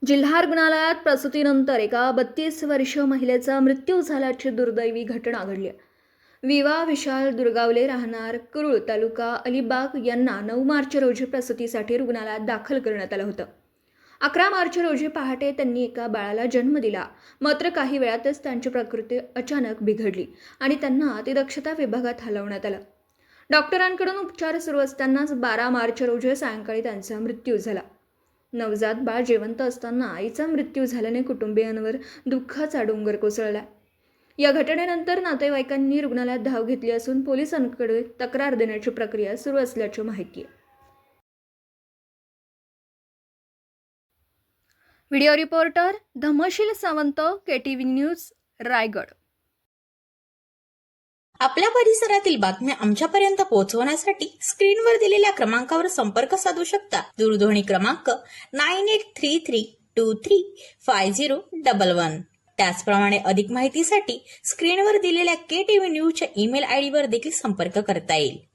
जिल्हा रुग्णालयात प्रसूतीनंतर एका 32 वर्षीय महिलेचा मृत्यू झाल्याची दुर्दैवी घटना घडली आहे. विवा विशाल दुर्गावले राहणार कुरुळ तालुका अलिबाग यांना 9 मार्च रोजी प्रसूतीसाठी रुग्णालयात दाखल करण्यात आलं होतं. 11 मार्च रोजी पहाटे त्यांनी एका बाळाला जन्म दिला. मात्र काही वेळातच त्यांची प्रकृती अचानक बिघडली आणि त्यांना अतिदक्षता विभागात हलवण्यात आलं. डॉक्टरांकडून उपचार सुरू असतानाच 12 मार्च रोजी सायंकाळी त्यांचा मृत्यू झाला. नवजात बाळ जिवंत असताना आईचा मृत्यू झाल्याने कुटुंबियांवर दुःखाचा डोंगर कोसळला. या घटनेनंतर नातेवाईकांनी रुग्णालयात धाव घेतली असून पोलिसांकडे तक्रार देण्याची प्रक्रिया सुरू असल्याची माहिती आहे. Video reporter Dhamsheel Sawant, KTV news, Raigad. आपल्या परिसरातील बातम्या आमच्यापर्यंत पोहोचवण्यासाठी स्क्रीनवर दिलेल्या क्रमांकावर संपर्क साधू शकता. दूरध्वनी क्रमांक 9833235011. त्याचप्रमाणे अधिक माहितीसाठी स्क्रीनवर दिलेल्या KTV न्यूजच्या ईमेल आयडीवर देखील संपर्क करता येईल.